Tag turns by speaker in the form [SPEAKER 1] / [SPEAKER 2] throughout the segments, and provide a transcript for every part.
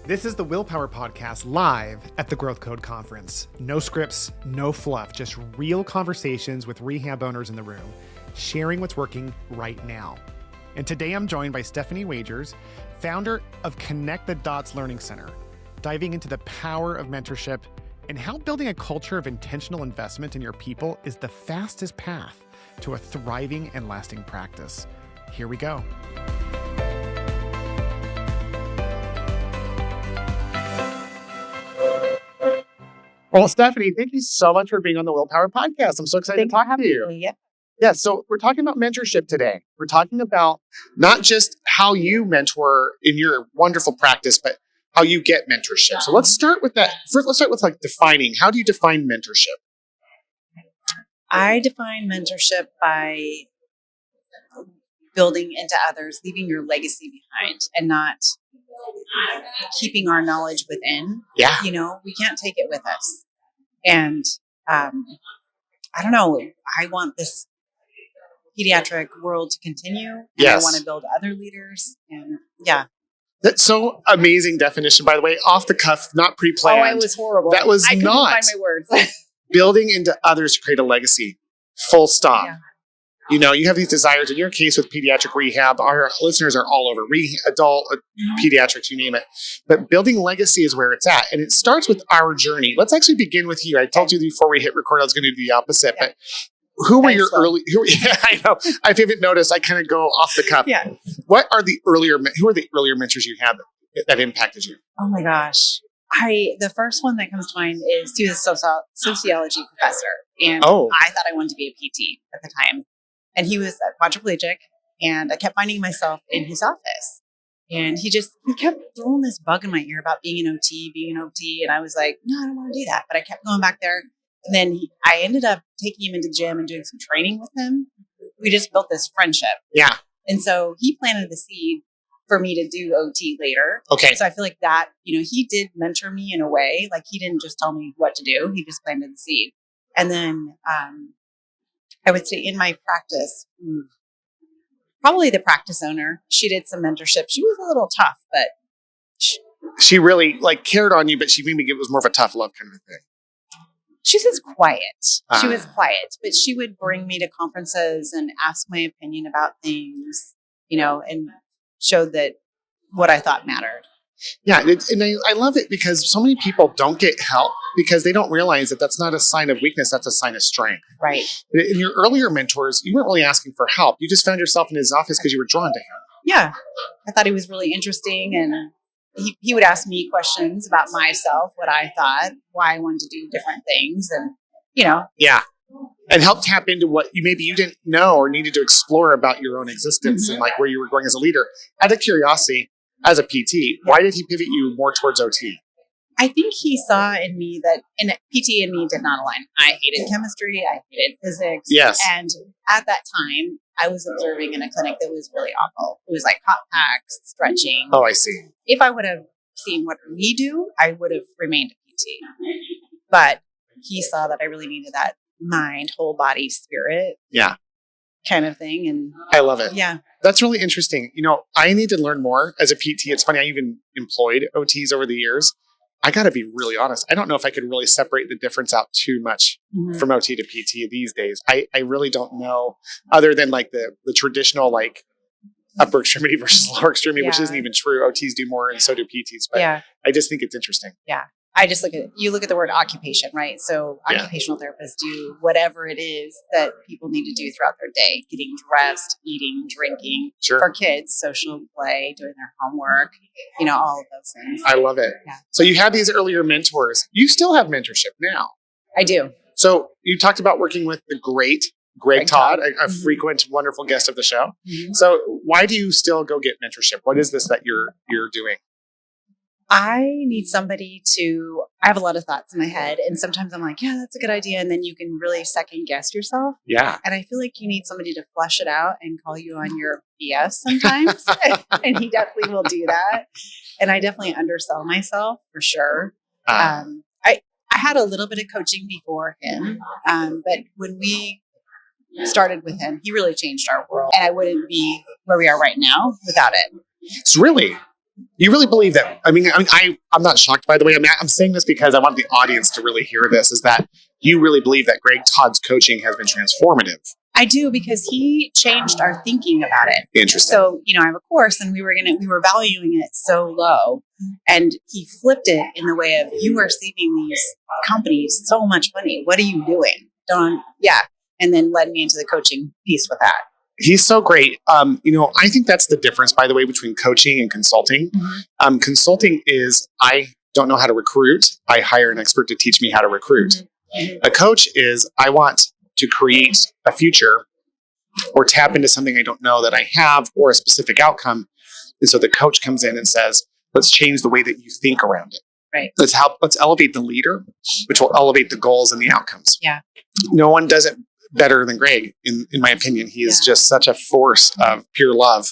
[SPEAKER 1] This is the Willpower Podcast live at the Growth Code Conference. No scripts, no fluff, just real conversations with rehab owners in the room, sharing what's working right now. And today I'm joined by Stephanie Wagers, founder of Connect the Dots Learning Center, diving into the power of mentorship and how building a culture of intentional investment in your people is the fastest path to a thriving and lasting practice. Here we go. Well, Stephanie, thank you so much for being on the Willpower Podcast. I'm so excited to talk to you. Yeah, so we're talking about mentorship today. We're talking about not just how you mentor in your wonderful practice, but how you get mentorship. So let's start with that. First, let's start with defining. How do you define mentorship?
[SPEAKER 2] I define mentorship by building into others, leaving your legacy behind, and not keeping our knowledge within.
[SPEAKER 1] Yeah.
[SPEAKER 2] You know, we can't take it with us. And I don't know, I want this pediatric world to continue. And
[SPEAKER 1] yes.
[SPEAKER 2] I want to build other leaders. And yeah.
[SPEAKER 1] That's so amazing definition, by the way, off the cuff, not pre-planned.
[SPEAKER 2] Oh, it was horrible.
[SPEAKER 1] That was
[SPEAKER 2] I couldn't
[SPEAKER 1] not
[SPEAKER 2] find my words.
[SPEAKER 1] building into others to create a legacy. Full stop.
[SPEAKER 2] Yeah.
[SPEAKER 1] You know, you have these desires in your case with pediatric rehab. Our listeners are all over adult, pediatrics, you name it. But building legacy is where it's at. And it starts with our journey. Let's actually begin with you. I told you before we hit record, I was going to do the opposite. Yeah. But who were your early, yeah, I know. If you haven't noticed, I kind of go off the cuff.
[SPEAKER 2] Yeah.
[SPEAKER 1] Who are the earlier mentors you had that impacted you?
[SPEAKER 2] Oh my gosh. The first one that comes to mind is he was a sociology professor. And I thought I wanted to be a PT at the time. And he was a quadriplegic, and I kept finding myself in his office. And he kept throwing this bug in my ear about being an OT. And I was like, no, I don't want to do that. But I kept going back there. And then I ended up taking him into the gym and doing some training with him. We just built this friendship.
[SPEAKER 1] Yeah.
[SPEAKER 2] And so he planted the seed for me to do OT later.
[SPEAKER 1] Okay.
[SPEAKER 2] So I feel like that, he did mentor me in a way. Like he didn't just tell me what to do. He just planted the seed. And then, I would say in my practice, probably the practice owner, she did some mentorship. She was a little tough, but
[SPEAKER 1] she really cared on you, but she maybe it was more of a tough love kind of thing.
[SPEAKER 2] She was quiet. She was quiet, but she would bring me to conferences and ask my opinion about things, and showed that what I thought mattered.
[SPEAKER 1] Yeah, and I love it because so many people don't get help because they don't realize that that's not a sign of weakness, that's a sign of strength.
[SPEAKER 2] Right.
[SPEAKER 1] In your earlier mentors, you weren't really asking for help. You just found yourself in his office because you were drawn to him.
[SPEAKER 2] Yeah. I thought he was really interesting, and he would ask me questions about myself, what I thought, why I wanted to do different things, and,
[SPEAKER 1] Yeah. And help tap into what you didn't know or needed to explore about your own existence and where you were going as a leader. Out of curiosity, as a PT, why did he pivot you more towards OT?
[SPEAKER 2] I think he saw in me that PT and me did not align. I hated chemistry. I hated physics.
[SPEAKER 1] Yes.
[SPEAKER 2] And at that time, I was observing in a clinic that was really awful. It was like hot packs, stretching.
[SPEAKER 1] Oh, I see.
[SPEAKER 2] If I would have seen what we do, I would have remained a PT. But he saw that I really needed that mind, whole body, spirit.
[SPEAKER 1] Yeah.
[SPEAKER 2] Kind of thing. And
[SPEAKER 1] I love it.
[SPEAKER 2] Yeah.
[SPEAKER 1] That's really interesting. I need to learn more as a PT. It's funny. I even employed OTs over the years. I got to be really honest. I don't know if I could really separate the difference out too much from OT to PT these days. I really don't know, other than the traditional upper extremity versus lower extremity, which isn't even true. OTs do more and so do PTs. But I just think it's interesting.
[SPEAKER 2] Yeah. I just look at the word occupation, right? So occupational therapists do whatever it is that people need to do throughout their day, getting dressed, eating, drinking.
[SPEAKER 1] Sure.
[SPEAKER 2] For kids, social play, doing their homework, all of those things.
[SPEAKER 1] I love it.
[SPEAKER 2] Yeah.
[SPEAKER 1] So you had these earlier mentors. You still have mentorship now.
[SPEAKER 2] I do.
[SPEAKER 1] So you talked about working with the great Greg Todd, a frequent, wonderful guest of the show. Mm-hmm. So why do you still go get mentorship? What is this that you're doing?
[SPEAKER 2] I need somebody I have a lot of thoughts in my head, and sometimes I'm like, yeah, that's a good idea. And then you can really second guess yourself.
[SPEAKER 1] Yeah.
[SPEAKER 2] And I feel like you need somebody to flesh it out and call you on your BS sometimes. And he definitely will do that. And I definitely undersell myself for sure. I had a little bit of coaching before him. But when we started with him, he really changed our world. And I wouldn't be where we are right now without it.
[SPEAKER 1] It's really... You really believe that? I'm not shocked, by the way. I'm saying this because I want the audience to really hear this, is that you really believe that Greg Todd's coaching has been transformative.
[SPEAKER 2] I do, because he changed our thinking about it.
[SPEAKER 1] Interesting.
[SPEAKER 2] So, I have a course, and we were valuing it so low, and he flipped it in the way of, you are saving these companies so much money. What are you doing? And then led me into the coaching piece with that.
[SPEAKER 1] He's so great. I think that's the difference, by the way, between coaching and consulting. Mm-hmm. Consulting is, I don't know how to recruit. I hire an expert to teach me how to recruit. Mm-hmm. A coach is, I want to create a future or tap into something I don't know that I have, or a specific outcome. And so the coach comes in and says, let's change the way that you think around it.
[SPEAKER 2] Right.
[SPEAKER 1] Let's elevate the leader, which will elevate the goals and the outcomes.
[SPEAKER 2] Yeah.
[SPEAKER 1] No one does it better than Greg, in my opinion. He is just such a force of pure love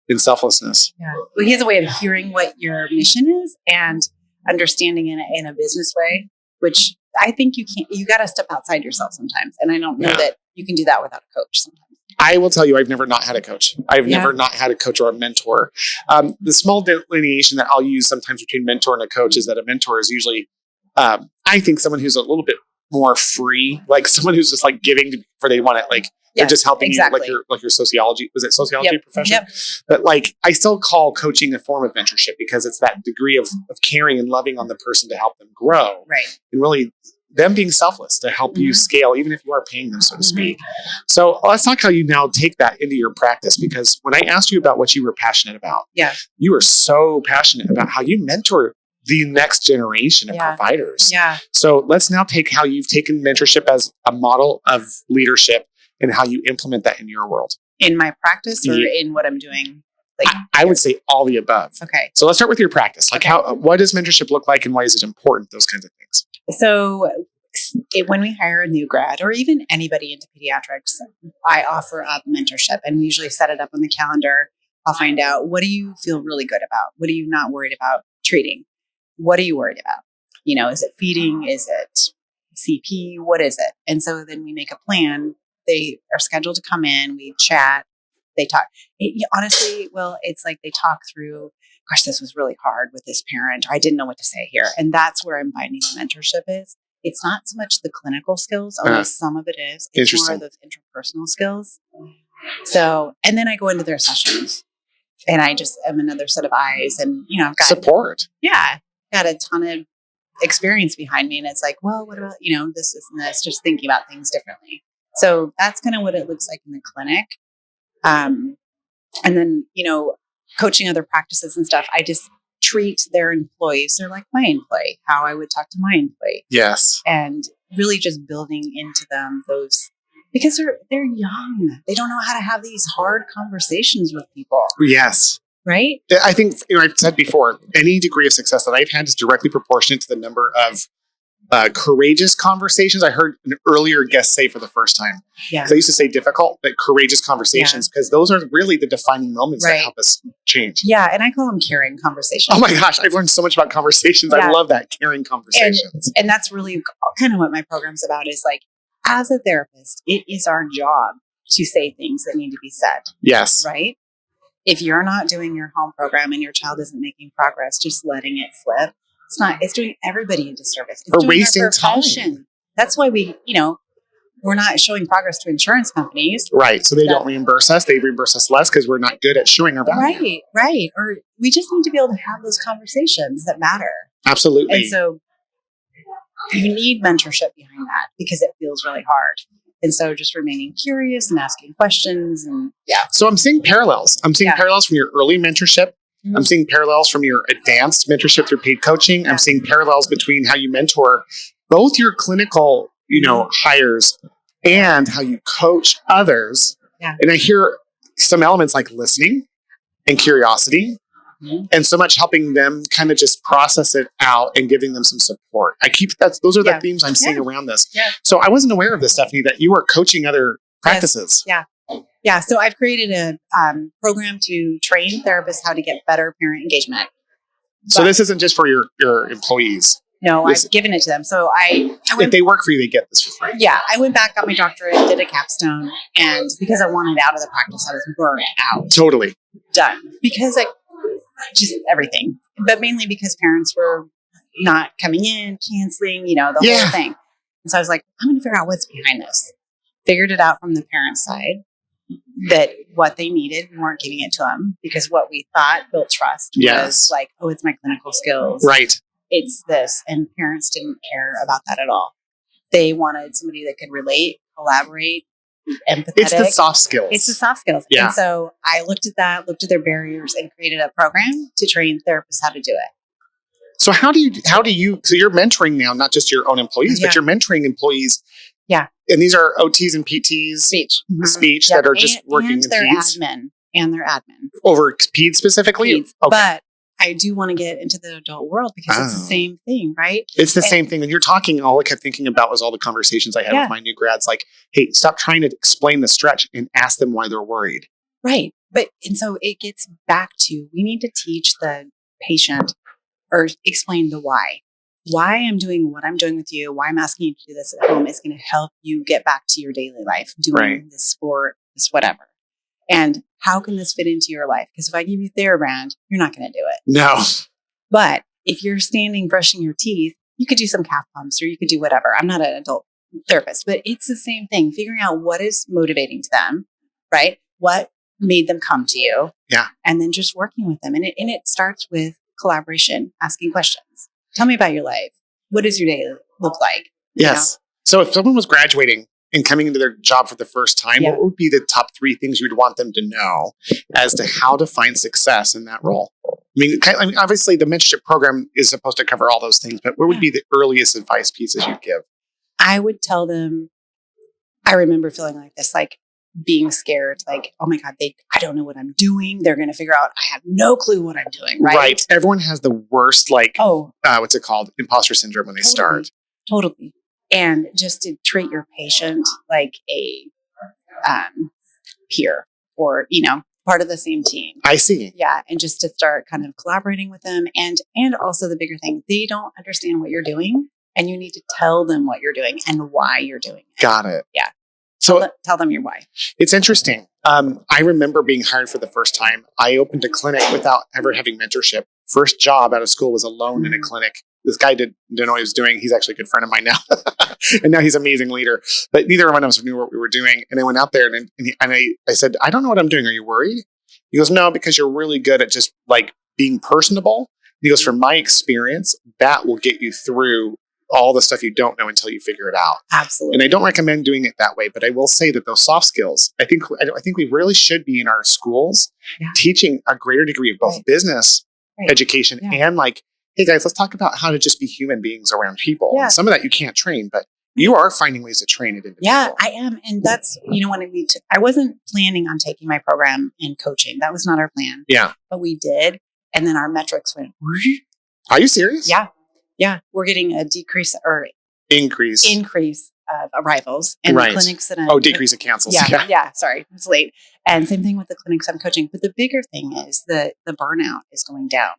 [SPEAKER 1] and selflessness.
[SPEAKER 2] Yeah. Well, he has a way of hearing what your mission is and understanding it in a business way, which I think you got to step outside yourself sometimes. And I don't know that you can do that without a coach sometimes.
[SPEAKER 1] I will tell you, I've never not had a coach. I've never not had a coach or a mentor. The small delineation that I'll use sometimes between mentor and a coach is that a mentor is usually, I think, someone who's a little bit more free, like someone who's just like giving for they want it, like they're just helping you, like your sociology. Was it sociology profession? Yep. But like, I still call coaching a form of mentorship, because it's that degree of caring and loving on the person to help them grow.
[SPEAKER 2] Right.
[SPEAKER 1] And really them being selfless to help you scale, even if you are paying them, so to speak. So let's talk how you now take that into your practice, because when I asked you about what you were passionate about, you were so passionate about how you mentor the next generation of providers.
[SPEAKER 2] Yeah.
[SPEAKER 1] So let's now take how you've taken mentorship as a model of leadership and how you implement that in your world.
[SPEAKER 2] In my practice, or in what I'm doing? Like,
[SPEAKER 1] I would say all the above.
[SPEAKER 2] Okay.
[SPEAKER 1] So let's start with your practice. Like what does mentorship look like, and why is it important? Those kinds of things.
[SPEAKER 2] So when we hire a new grad, or even anybody into pediatrics, I offer up mentorship, and we usually set it up on the calendar. I'll find out, what do you feel really good about? What are you not worried about treating? What are you worried about? Is it feeding? Is it CP? What is it? And so then we make a plan. They are scheduled to come in. We chat. They talk. Honestly, well, it's like they talk through, gosh, this was really hard with this parent, or I didn't know what to say here. And that's where I'm finding the mentorship is. It's not so much the clinical skills, although some of it is. It's more of those interpersonal skills. So, and then I go into their sessions, and I just am another set of eyes, and, I've got
[SPEAKER 1] support.
[SPEAKER 2] Yeah. Got a ton of experience behind me, and it's like, well, what about, this and this, just thinking about things differently. So that's kind of what it looks like in the clinic. And then, coaching other practices and stuff, I just treat their employees. They're like my employee, how I would talk to my employee.
[SPEAKER 1] Yes.
[SPEAKER 2] And really just building into them those, because they're young. They don't know how to have these hard conversations with people.
[SPEAKER 1] Yes.
[SPEAKER 2] Right?
[SPEAKER 1] I think, I've said before, any degree of success that I've had is directly proportionate to the number of courageous conversations. I heard an earlier guest say for the first time. Yeah. They used to say difficult, but courageous conversations, because those are really the defining moments that help us change.
[SPEAKER 2] Yeah. And I call them caring conversations.
[SPEAKER 1] Oh my gosh. I've learned so much about conversations. I love that, caring conversations.
[SPEAKER 2] And that's really kind of what my program's about, is like, as a therapist, it is our job to say things that need to be said.
[SPEAKER 1] Yes.
[SPEAKER 2] Right? If you're not doing your home program and your child isn't making progress, just letting it slip, it's doing everybody a disservice. It's
[SPEAKER 1] doing wasting time.
[SPEAKER 2] That's why we're not showing progress to insurance companies.
[SPEAKER 1] Right. So they don't reimburse us. They reimburse us less because we're not good at showing our value.
[SPEAKER 2] Right. Or we just need to be able to have those conversations that matter.
[SPEAKER 1] Absolutely.
[SPEAKER 2] And so you need mentorship behind that, because it feels really hard. And so just remaining curious and asking questions, and
[SPEAKER 1] So I'm seeing parallels. I'm seeing parallels from your early mentorship. I'm seeing parallels from your advanced mentorship through paid coaching. I'm seeing parallels between how you mentor both your clinical, hires, and how you coach others. Yeah. And I hear some elements like listening and curiosity, and so much helping them kind of just process it out and giving them some support. Those are the themes I'm seeing around this. Yeah. So I wasn't aware of this, Stephanie, that you are coaching other practices.
[SPEAKER 2] Yes. Yeah. So I've created a program to train therapists how to get better parent engagement.
[SPEAKER 1] So this isn't just for your employees.
[SPEAKER 2] No, I've given it to them. So
[SPEAKER 1] if they work for you, they get this for free.
[SPEAKER 2] Yeah. I went back, got my doctorate, did a capstone. And because I wanted out of the practice, I was burnt out.
[SPEAKER 1] Totally.
[SPEAKER 2] Done. Because just everything. But mainly because parents were not coming in, canceling, the whole thing. And so I was like, I'm going to figure out what's behind this. Figured it out from the parent side, that what they needed, we weren't giving it to them, because what we thought built trust was like, oh, it's my clinical skills.
[SPEAKER 1] Right.
[SPEAKER 2] It's this. And parents didn't care about that at all. They wanted somebody that could relate, collaborate, empathetic.
[SPEAKER 1] It's the soft skills.
[SPEAKER 2] It's the soft skills. Yeah. And so I looked at their barriers and created a program to train therapists how to do it.
[SPEAKER 1] So how do you, so you're mentoring now, not just your own employees, but you're mentoring employees.
[SPEAKER 2] Yeah.
[SPEAKER 1] And these are OTs and PTs. Speech that are just working in peds.
[SPEAKER 2] And their admin.
[SPEAKER 1] Over peds specifically?
[SPEAKER 2] Peds. Okay. But I do want to get into the adult world because it's the same thing, right?
[SPEAKER 1] It's the same thing. And you're talking, all I kept thinking about was all the conversations I had with my new grads. Like, hey, stop trying to explain the stretch and ask them why they're worried.
[SPEAKER 2] Right. And so it gets back to, we need to teach the patient or explain the why. Why I'm doing what I'm doing with you, why I'm asking you to do this at home is going to help you get back to your daily life, doing this sport, this whatever. And how can this fit into your life? Because if I give you TheraBrand, you're not going to do it.
[SPEAKER 1] No.
[SPEAKER 2] But if you're standing brushing your teeth, you could do some calf pumps or you could do whatever. I'm not an adult therapist, but it's the same thing. Figuring out what is motivating to them, right? What made them come to you.
[SPEAKER 1] Yeah.
[SPEAKER 2] And then just working with them. And it starts with collaboration, asking questions. Tell me about your life. What does your day look like?
[SPEAKER 1] Yes. So if someone was graduating and coming into their job for the first time, what would be the top 3 things you'd want them to know as to how to find success in that role? I mean, obviously the mentorship program is supposed to cover all those things, but what would be the earliest advice pieces you'd give?
[SPEAKER 2] I would tell them, I remember feeling like this, like being scared, like, oh my God, I don't know what I'm doing. They're going to figure out I have no clue what I'm doing. Right.
[SPEAKER 1] Everyone has the worst, what's it called? Imposter syndrome when they start.
[SPEAKER 2] Totally. And just to treat your patient like a peer or, part of the same team.
[SPEAKER 1] I see.
[SPEAKER 2] Yeah. And just to start kind of collaborating with them. And also the bigger thing, they don't understand what you're doing and you need to tell them what you're doing and why you're doing it.
[SPEAKER 1] Got it.
[SPEAKER 2] Yeah.
[SPEAKER 1] So
[SPEAKER 2] tell them your why.
[SPEAKER 1] It's interesting. I remember being hired for the first time. I opened a clinic without ever having mentorship. First job out of school was alone in a clinic. This guy didn't know what he was doing. He's actually a good friend of mine now. And now he's an amazing leader. But neither one of us knew what we were doing. And I went out there and I said, I don't know what I'm doing. Are you worried? He goes, no, because you're really good at just like being personable. He goes, from my experience, that will get you through all the stuff you don't know until you figure it out.
[SPEAKER 2] Absolutely.
[SPEAKER 1] And I don't recommend doing it that way, but I will say that those soft skills, I think we really should be in our schools teaching a greater degree of both business education and like, hey guys, let's talk about how to just be human beings around people. Yeah. Some of that you can't train, but you are finding ways to train it into people.
[SPEAKER 2] Yeah, I am. And that's, when I wasn't planning on taking my program in coaching. That was not our plan.
[SPEAKER 1] Yeah.
[SPEAKER 2] But we did. And then our metrics went.
[SPEAKER 1] Are you serious?
[SPEAKER 2] Yeah. Yeah. We're getting a decrease or
[SPEAKER 1] increase
[SPEAKER 2] of arrivals and the clinics that I'm
[SPEAKER 1] decrease of cancels.
[SPEAKER 2] Yeah. Sorry. It's late. And same thing with the clinics I'm coaching. But the bigger thing is the burnout is going down.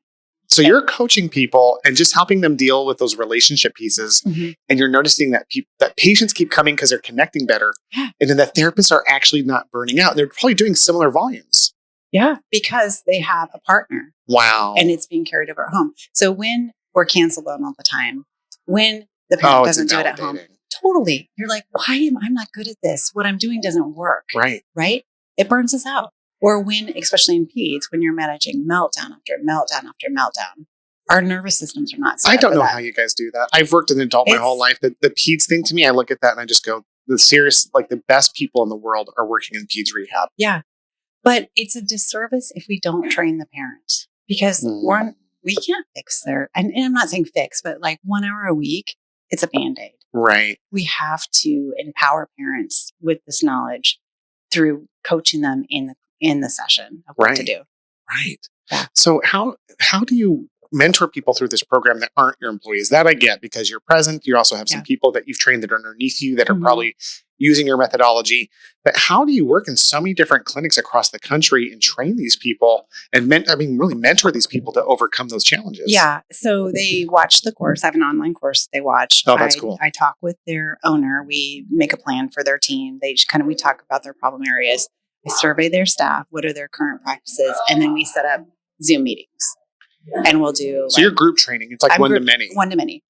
[SPEAKER 1] So you're coaching people and just helping them deal with those relationship pieces. Mm-hmm. And you're noticing that that patients keep coming because they're connecting better. Yeah. And then the therapists are actually not burning out. They're probably doing similar volumes.
[SPEAKER 2] Yeah. Because they have a partner.
[SPEAKER 1] Wow.
[SPEAKER 2] And it's being carried over at home. So when we're canceled on all the time, when the parent doesn't do it at home, totally. You're like, I'm not good at this. What I'm doing doesn't work.
[SPEAKER 1] Right.
[SPEAKER 2] Right. It burns us out. Or when, especially in peds, when you're managing meltdown after meltdown after meltdown, our nervous systems are not set up.
[SPEAKER 1] I don't know how you guys do that. I've worked in adult my whole life. The peds thing to me, I look at that and I just go, the best people in the world are working in peds rehab.
[SPEAKER 2] Yeah. But it's a disservice if we don't train the parent because we can't fix and I'm not saying fix, but like 1 hour a week, it's a Band-Aid.
[SPEAKER 1] Right.
[SPEAKER 2] We have to empower parents with this knowledge through coaching them in the session of what to do.
[SPEAKER 1] Right.
[SPEAKER 2] Yeah.
[SPEAKER 1] So how do you mentor people through this program that aren't your employees? That I get because you're present. You also have some people that you've trained that are underneath you that are probably using your methodology. But how do you work in so many different clinics across the country and train these people and really mentor these people to overcome those challenges? Yeah.
[SPEAKER 2] So they watch the course. I have an online course they watch.
[SPEAKER 1] Oh, that's cool.
[SPEAKER 2] I talk with their owner. We make a plan for their team. They just we talk about their problem areas. I survey their staff. What are their current practices? And then we set up Zoom meetings. And we'll do.
[SPEAKER 1] So you're group training. It's like one-to-many.
[SPEAKER 2] One-to-many.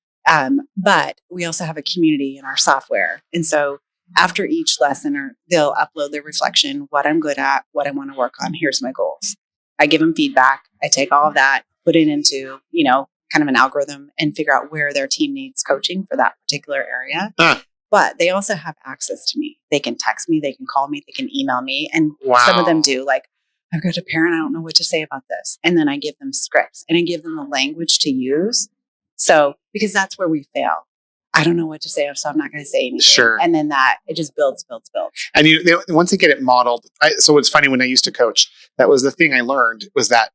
[SPEAKER 2] But we also have a community in our software. And so after each lesson, they'll upload their reflection, what I'm good at, what I want to work on. Here's my goals. I give them feedback. I take all of that, put it into, kind of an algorithm and figure out where their team needs coaching for that particular area. But they also have access to me. They can text me, they can call me, they can email me. And some of them do, like, I've got a parent, I don't know what to say about this. And then I give them scripts and I give them the language to use. So, because that's where we fail. I don't know what to say, so I'm not going to say anything.
[SPEAKER 1] Sure.
[SPEAKER 2] And then it just builds.
[SPEAKER 1] And once they get it modeled, so it's funny, when I used to coach, that was the thing I learned, was that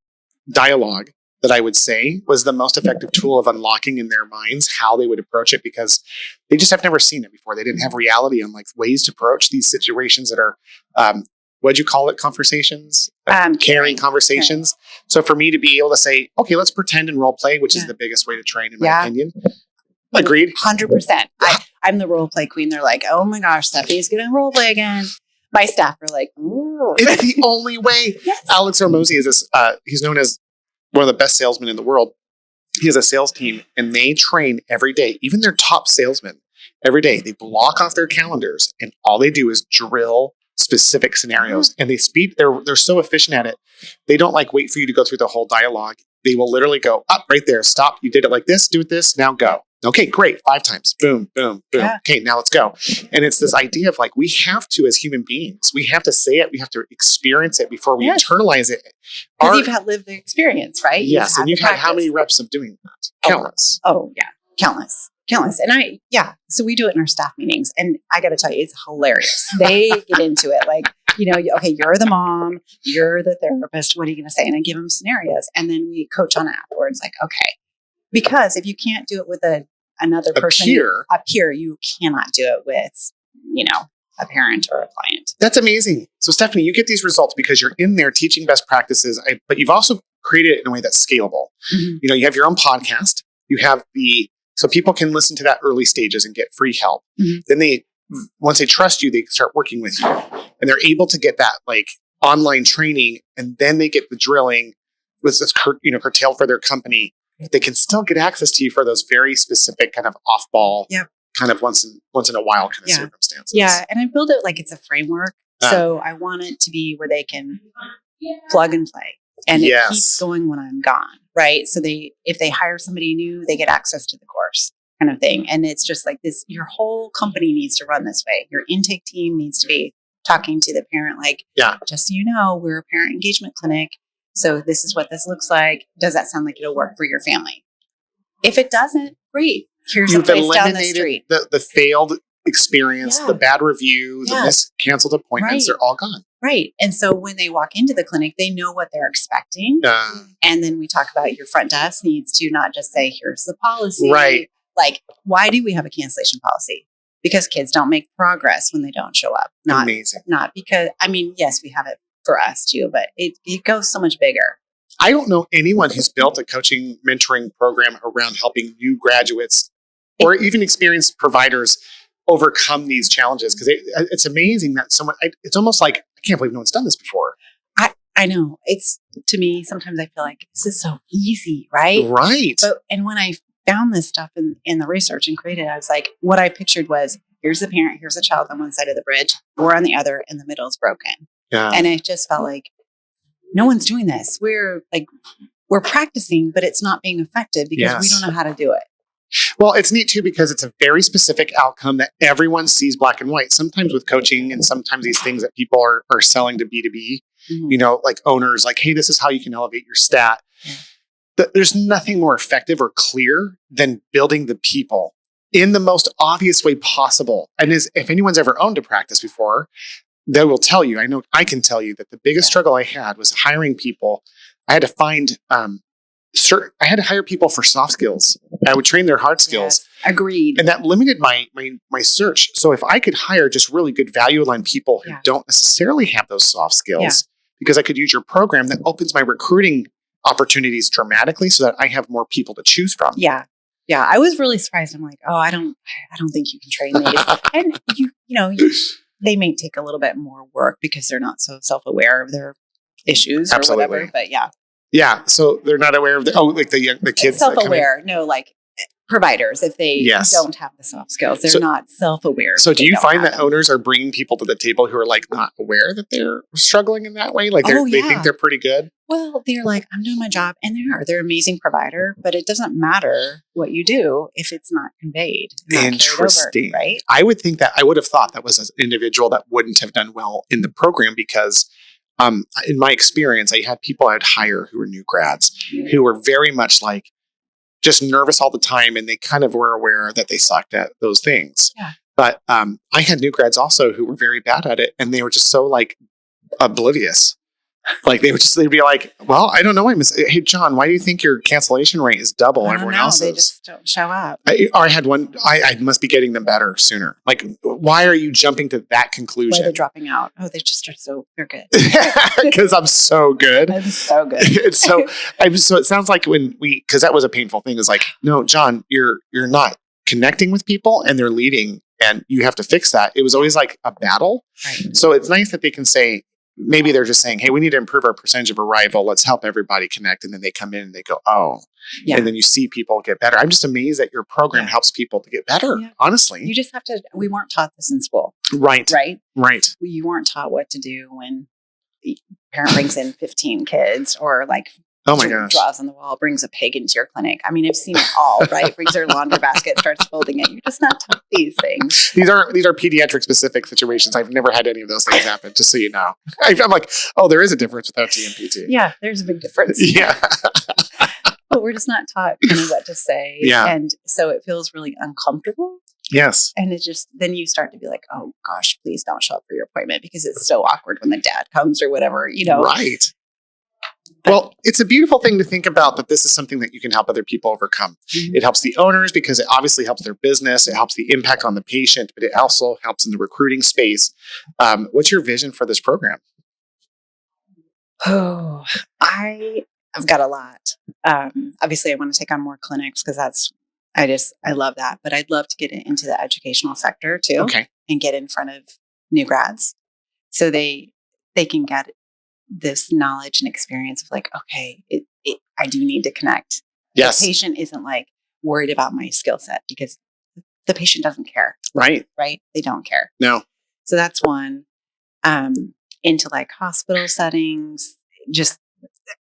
[SPEAKER 1] dialogue that I would say was the most effective tool of unlocking in their minds how they would approach it, because they just have never seen it before. They didn't have reality on like ways to approach these situations that are, what'd you call it? Conversations? Caring conversations. Caring. So for me to be able to say, okay, let's pretend and role play, which is the biggest way to train in my opinion. Agreed.
[SPEAKER 2] 100%. I'm the role play queen. They're like, oh my gosh, Stephanie's going to role play again. My staff are like, ooh.
[SPEAKER 1] It's the only way. Yes. Alex Hormozi is this, he's known as one of the best salesmen in the world. He has a sales team and they train every day, even their top salesmen every day. They block off their calendars and all they do is drill specific scenarios, and they're so efficient at it. They don't like wait for you to go through the whole dialogue. They will literally go up right there. Stop. You did it like this. Do it this. Now go. Okay, great. 5 times. Boom, boom, boom. Yeah. Okay, now let's go. And it's this idea of like, we have to, as human beings, we have to say it. We have to experience it before we internalize it.
[SPEAKER 2] Because you've had lived the experience, right?
[SPEAKER 1] Yes. And you've had how many reps of doing that? Countless.
[SPEAKER 2] Oh yeah. Countless. And so we do it in our staff meetings, and I got to tell you, it's hilarious. They get into it. Like, okay, you're the mom, you're the therapist. What are you going to say? And I give them scenarios, and then we coach on it afterwards. Like, okay, because if you can't do it with another person, a peer, you cannot do it with, a parent or a client.
[SPEAKER 1] That's amazing. So Stephanie, you get these results because you're in there teaching best practices, but you've also created it in a way that's scalable. Mm-hmm. You have your own podcast. You have so people can listen to that early stages and get free help. Mm-hmm. Then once they trust you, they start working with you, and they're able to get that like online training, and then they get the drilling with this, curtailed for their company. They can still get access to you for those very specific kind of off-ball, kind of once in a while kind of circumstances.
[SPEAKER 2] Yeah, and I build it like it's a framework. So I want it to be where they can plug and play, and it keeps going when I'm gone, right? So if they hire somebody new, they get access to the course, kind of thing. And it's just like this: your whole company needs to run this way. Your intake team needs to be talking to the parent, like, just so you know, we're a parent engagement clinic. So this is what this looks like. Does that sound like it'll work for your family? If it doesn't, great. Here's a place down the street.
[SPEAKER 1] The failed experience, the bad review, the canceled appointments, they're all gone.
[SPEAKER 2] Right. And so when they walk into the clinic, they know what they're expecting. And then we talk about your front desk needs to not just say, here's the policy.
[SPEAKER 1] Right.
[SPEAKER 2] Like, why do we have a cancellation policy? Because kids don't make progress when they don't show up.
[SPEAKER 1] Amazing.
[SPEAKER 2] Not because, yes, we have it for us too, but it goes so much bigger.
[SPEAKER 1] I don't know anyone who's built a coaching mentoring program around helping new graduates or even experienced providers overcome these challenges, because it's amazing that it's almost like, I can't believe no one's done this before.
[SPEAKER 2] I know. It's, to me, sometimes I feel like this is so easy, right?
[SPEAKER 1] Right.
[SPEAKER 2] And when I found this stuff in the research and created it, I was like, what I pictured was, here's the parent, here's a child on one side of the bridge, we're on the other, and the middle is broken. Yeah. And I just felt like no one's doing this. We're practicing, but it's not being effective because we don't know how to do it.
[SPEAKER 1] Well, it's neat too, because it's a very specific outcome that everyone sees black and white. Sometimes with coaching, and sometimes these things that people are selling to B2B, like owners, like, hey, this is how you can elevate your stat. Yeah. There's nothing more effective or clear than building the people in the most obvious way possible. And if anyone's ever owned a practice before, they will tell you, I can tell you that the biggest struggle I had was hiring people. I had to find, I had to hire people for soft skills. I would train their hard skills.
[SPEAKER 2] Yes, agreed.
[SPEAKER 1] And that limited my search. So if I could hire just really good value aligned people who don't necessarily have those soft skills, because I could use your program, that opens my recruiting opportunities dramatically so that I have more people to choose from.
[SPEAKER 2] Yeah. Yeah. I was really surprised. I'm like, oh, I don't think you can train these. And they may take a little bit more work because they're not so self-aware of their issues or whatever. But
[SPEAKER 1] Yeah. So they're not aware of like the kids.
[SPEAKER 2] Self-aware. No, like providers, if they don't have the soft skills, they're not self-aware.
[SPEAKER 1] So do you find that owners are bringing people to the table who are like not aware that they're struggling in that way? Like they think they're pretty good?
[SPEAKER 2] Well, they're like, I'm doing my job, and they're an amazing provider, but it doesn't matter what you do if it's not conveyed.
[SPEAKER 1] Interesting.
[SPEAKER 2] Over, right?
[SPEAKER 1] I would have thought that was an individual that wouldn't have done well in the program because in my experience, I had people I'd hire who were new grads who were very much like, just nervous all the time, and they kind of were aware that they sucked at those things.
[SPEAKER 2] Yeah.
[SPEAKER 1] But I had new grads also who were very bad at it, and they were just so like oblivious. Like they'd be like, "Well, I don't know. Hey, John, why do you think your cancellation rate is double everyone else's?"
[SPEAKER 2] They just don't show up.
[SPEAKER 1] I had one. I must be getting them better sooner. Like, why are you jumping to that conclusion?
[SPEAKER 2] Why they're dropping out? Oh, they just are they're good.
[SPEAKER 1] Because I'm so good.
[SPEAKER 2] I'm so good.
[SPEAKER 1] So it sounds like because that was a painful thing. Is like, no, John, you're not connecting with people, and they're leaving, and you have to fix that. It was always like a battle.
[SPEAKER 2] Right.
[SPEAKER 1] So it's nice that they can say. Maybe they're just saying, hey, we need to improve our percentage of arrival. Let's help everybody connect. And then they come in and they go, oh. Yeah. And then you see people get better. I'm just amazed that your program helps people to get better, honestly.
[SPEAKER 2] You just have to, we weren't taught this in school.
[SPEAKER 1] Right.
[SPEAKER 2] Right. You weren't taught what to do when the parent brings in 15 kids or like,
[SPEAKER 1] oh my gosh,
[SPEAKER 2] draws on the wall, brings a pig into your clinic. I mean, I've seen it all, right? Brings their laundry basket, starts folding it. You're just not taught these things.
[SPEAKER 1] These are pediatric specific situations. I've never had any of those things happen, just so you know. I'm like, oh, there is a difference without TMPT.
[SPEAKER 2] Yeah, there's a big difference.
[SPEAKER 1] Yeah.
[SPEAKER 2] But we're just not taught kind of what to say.
[SPEAKER 1] Yeah.
[SPEAKER 2] And so it feels really uncomfortable.
[SPEAKER 1] Yes.
[SPEAKER 2] And it just, then you start to be like, oh gosh, please don't show up for your appointment because it's so awkward when the dad comes or whatever, you know.
[SPEAKER 1] Right. Well, it's a beautiful thing to think about that this is something that you can help other people overcome. Mm-hmm. It helps the owners because it obviously helps their business. It helps the impact on the patient, but it also helps in the recruiting space. What's your vision for this program?
[SPEAKER 2] Oh, I've got a lot. Obviously, I want to take on more clinics because I love that. But I'd love to get into the educational sector too.
[SPEAKER 1] Okay.
[SPEAKER 2] And get in front of new grads so they can get this knowledge and experience of like, okay, I do need to connect.
[SPEAKER 1] Yes.
[SPEAKER 2] The patient isn't like worried about my skill set because the patient doesn't care.
[SPEAKER 1] Right.
[SPEAKER 2] Right. They don't care.
[SPEAKER 1] No.
[SPEAKER 2] So that's one. Into like hospital settings, just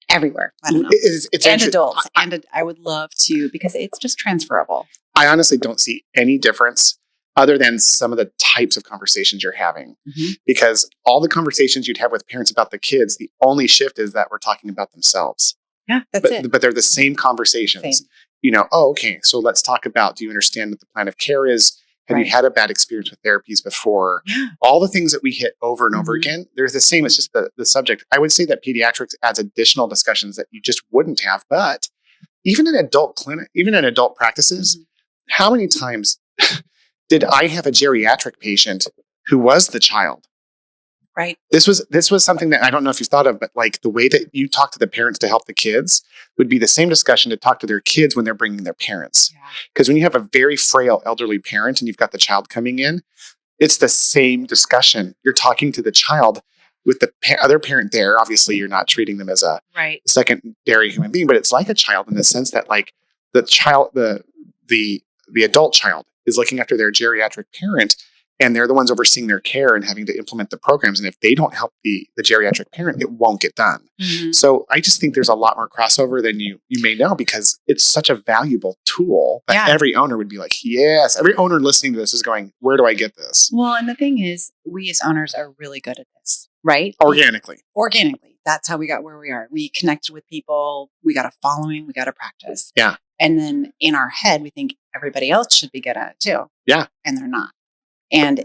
[SPEAKER 2] everywhere. I don't know.
[SPEAKER 1] It's
[SPEAKER 2] and adults. I would love to, because it's just transferable.
[SPEAKER 1] I honestly don't see any difference other than some of the types of conversations you're having. Mm-hmm. Because all the conversations you'd have with parents about the kids, the only shift is that we're talking about themselves.
[SPEAKER 2] Yeah, that's it.
[SPEAKER 1] But they're the same conversations. Same. You know, oh, okay, so let's talk about, do you understand what the plan of care is? Have you had a bad experience with therapies before? Yeah. All the things that we hit over and over again, they're the same. It's just the subject. I would say that pediatrics adds additional discussions that you just wouldn't have. But even in adult clinic, even in adult practices, how many times did I have a geriatric patient who was the child?
[SPEAKER 2] Right.
[SPEAKER 1] This was something that I don't know if you've thought of, but like the way that you talk to the parents to help the kids would be the same discussion to talk to their kids when they're bringing their parents. Because when you have a very frail elderly parent and you've got the child coming in, it's the same discussion. You're talking to the child with the other parent there. Obviously, you're not treating them as a secondary human being, but it's like a child in the sense that like the child, the adult child is looking after their geriatric parent, and they're the ones overseeing their care and having to implement the programs. And if they don't help the geriatric parent, it won't get done. Mm-hmm. So I just think there's a lot more crossover than you may know, because it's such a valuable tool that every owner would be like, yes, every owner listening to this is going, where do I get this?
[SPEAKER 2] Well, and the thing is, we as owners are really good at this, right?
[SPEAKER 1] Organically.
[SPEAKER 2] That's how we got where we are. We connected with people. We got a following. We got a practice.
[SPEAKER 1] Yeah.
[SPEAKER 2] And then in our head, we think everybody else should be good at it too.
[SPEAKER 1] Yeah.
[SPEAKER 2] And they're not. And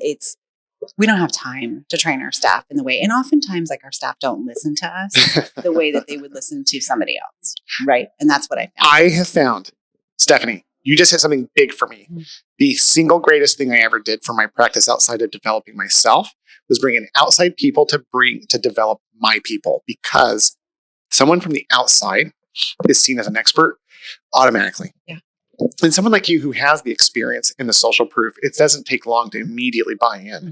[SPEAKER 2] we don't have time to train our staff in the way. And oftentimes, like, our staff don't listen to us the way that they would listen to somebody else. Right. And that's what I found.
[SPEAKER 1] I have found, Stephanie, you just hit something big for me. Mm-hmm. The single greatest thing I ever did for my practice outside of developing myself was bringing outside people to develop my people, because someone from the outside is seen as an expert automatically.
[SPEAKER 2] Yeah.
[SPEAKER 1] And someone like you who has the experience in the social proof, it doesn't take long to immediately buy in. Mm-hmm.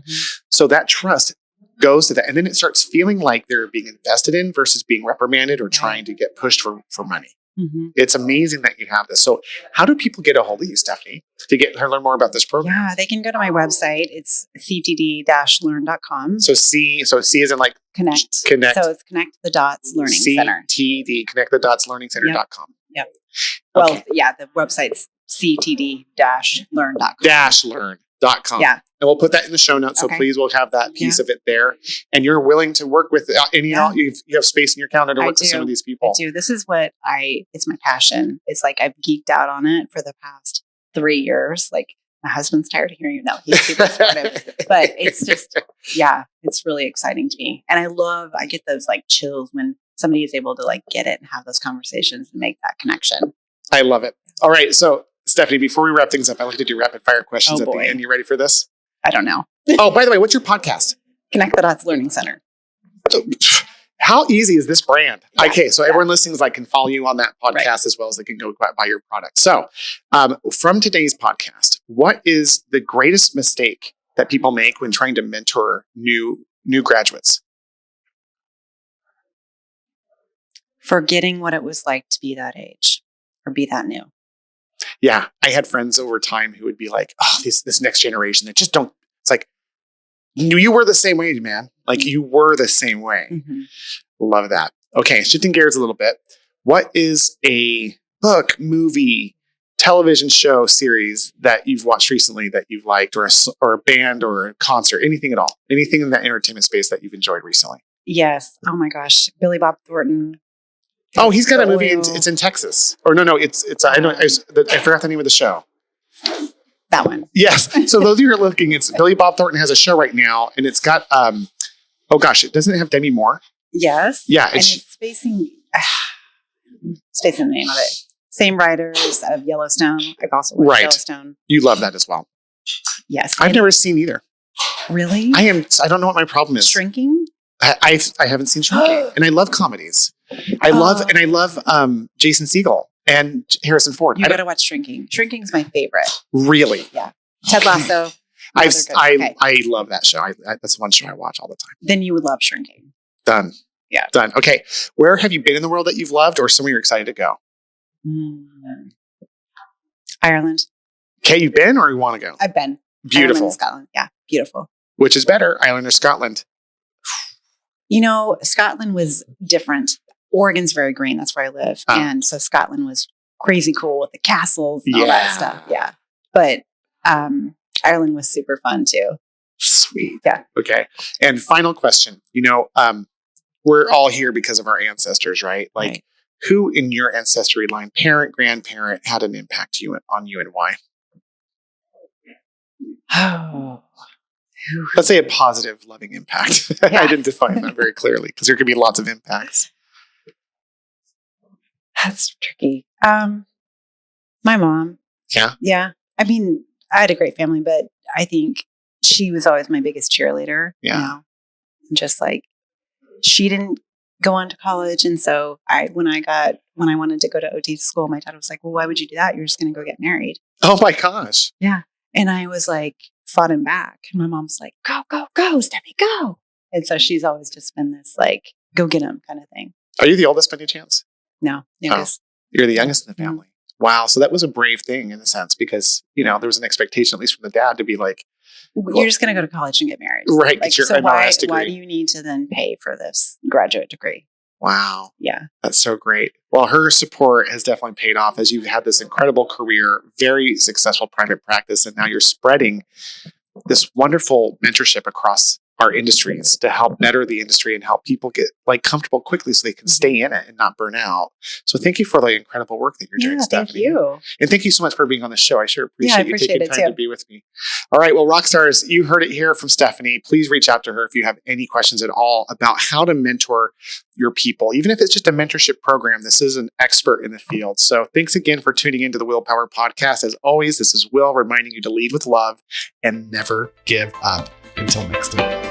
[SPEAKER 1] So that trust goes to that. And then it starts feeling like they're being invested in versus being reprimanded or trying to get pushed for money. Mm-hmm. It's amazing that you have this. So how do people get a hold of you, Stephanie, to learn more about this program?
[SPEAKER 2] Yeah, they can go to my website. It's ctd-learn.com.
[SPEAKER 1] So C is in like
[SPEAKER 2] connect. So it's Connect the Dots Learning Center.
[SPEAKER 1] CTD, Connect the Dots Learning Center.com.
[SPEAKER 2] Yep. Well, the website's ctd-learn.com.
[SPEAKER 1] -learn.com.
[SPEAKER 2] Yeah.
[SPEAKER 1] And we'll put that in the show notes. So please, we'll have that piece of it there. And you're willing to work with, and you have space in your calendar to work with some of these people.
[SPEAKER 2] I do. This is it's my passion. It's like I've geeked out on it for the past 3 years. Like my husband's tired of hearing it. No, he's super supportive. But it's just, it's really exciting to me. And I get those like chills when somebody is able to like get it and have those conversations and make that connection.
[SPEAKER 1] I love it. All right. So Stephanie, before we wrap things up, I like to do rapid fire questions at the end. You ready for this?
[SPEAKER 2] I don't know.
[SPEAKER 1] Oh, by the way, what's your podcast?
[SPEAKER 2] Connect the Dots Learning Center.
[SPEAKER 1] How easy is this brand? Yeah, okay, so everyone listening can follow you on that podcast as well as they can go buy your product. So from today's podcast, what is the greatest mistake that people make when trying to mentor new graduates?
[SPEAKER 2] Forgetting what it was like to be that age or be that new.
[SPEAKER 1] Yeah, I had friends over time who would be like, "Oh, this next generation, they just don't." It's like, you were the same way, man. Like you were the same way. Mm-hmm. Love that. Okay, shifting gears a little bit. What is a book, movie, television show, series that you've watched recently that you've liked, or a band, or a concert, anything at all, anything in that entertainment space that you've enjoyed recently?
[SPEAKER 2] Yes. Oh my gosh, Billy Bob Thornton.
[SPEAKER 1] Oh, he's got a movie. It's in Texas. Or no, it's. I forgot the name of the show.
[SPEAKER 2] That one.
[SPEAKER 1] Yes. So those of you who are looking, it's Billy Bob Thornton has a show right now, and it's got. Oh gosh, it doesn't have Demi Moore.
[SPEAKER 2] Yes.
[SPEAKER 1] Yeah,
[SPEAKER 2] and it's spacing the name of it. Same writers of Yellowstone. I've also watched Yellowstone.
[SPEAKER 1] You love that as well.
[SPEAKER 2] Yes.
[SPEAKER 1] I've never seen either.
[SPEAKER 2] Really?
[SPEAKER 1] I don't know what my problem is.
[SPEAKER 2] Shrinking.
[SPEAKER 1] I haven't seen Shrinking, and I love comedies. I love Jason Segel and Harrison Ford.
[SPEAKER 2] You got to watch Shrinking. Shrinking's my favorite.
[SPEAKER 1] Really?
[SPEAKER 2] Yeah. Ted Lasso.
[SPEAKER 1] I love that show. That's one show I watch all the time.
[SPEAKER 2] Then you would love Shrinking.
[SPEAKER 1] Done.
[SPEAKER 2] Yeah.
[SPEAKER 1] Done. Okay. Where have you been in the world that you've loved, or somewhere you're excited to go?
[SPEAKER 2] Ireland.
[SPEAKER 1] Okay, you've been, or you want to go?
[SPEAKER 2] I've been.
[SPEAKER 1] Beautiful.
[SPEAKER 2] Ireland, Scotland. Yeah, beautiful.
[SPEAKER 1] Which is better, Ireland or Scotland?
[SPEAKER 2] Scotland was different. Oregon's very green. That's where I live. And so Scotland was crazy cool with the castles and all that stuff. Yeah. But Ireland was super fun too.
[SPEAKER 1] Sweet.
[SPEAKER 2] Yeah.
[SPEAKER 1] Okay. And final question. We're all here because of our ancestors, right? Like who in your ancestry line, parent, grandparent, had an impact on you and why?
[SPEAKER 2] Oh.
[SPEAKER 1] Let's say a positive, loving impact. Yeah. I didn't define that very clearly because there could be lots of impacts.
[SPEAKER 2] That's tricky. My mom.
[SPEAKER 1] Yeah.
[SPEAKER 2] Yeah. I mean, I had a great family, but I think she was always my biggest cheerleader.
[SPEAKER 1] Yeah.
[SPEAKER 2] Just like she didn't go on to college. And so when I wanted to go to OT school, my dad was like, well, why would you do that? You're just going to go get married.
[SPEAKER 1] Oh my gosh.
[SPEAKER 2] Yeah. And I was like, fought him back. And my mom's like, go, go, go, Steffi, go. And so she's always just been this like, go get him kind of thing.
[SPEAKER 1] Are you the oldest by any chance?
[SPEAKER 2] No. Youngest.
[SPEAKER 1] You're the youngest in the family. Mm-hmm. Wow. So that was a brave thing in a sense because, there was an expectation, at least from the dad, to be like,
[SPEAKER 2] you're just going to go to college and get married.
[SPEAKER 1] Right.
[SPEAKER 2] Like,
[SPEAKER 1] your
[SPEAKER 2] so
[SPEAKER 1] MRS degree.
[SPEAKER 2] Why do you need to then pay for this graduate degree?
[SPEAKER 1] Wow.
[SPEAKER 2] Yeah.
[SPEAKER 1] That's so great. Well, her support has definitely paid off as you've had this incredible career, very successful private practice, and now you're spreading this wonderful mentorship across our industries to help better the industry and help people get comfortable quickly so they can stay in it and not burn out. So thank you for the incredible work that you're doing, Stephanie.
[SPEAKER 2] Thank you.
[SPEAKER 1] And thank you so much for being on the show. I sure appreciate you taking time to be with me. All right. Well, Rockstars, you heard it here from Stephanie. Please reach out to her if you have any questions at all about how to mentor your people. Even if it's just a mentorship program, this is an expert in the field. So thanks again for tuning into the Willpower Podcast. As always, this is Will reminding you to lead with love and never give up. Until next time.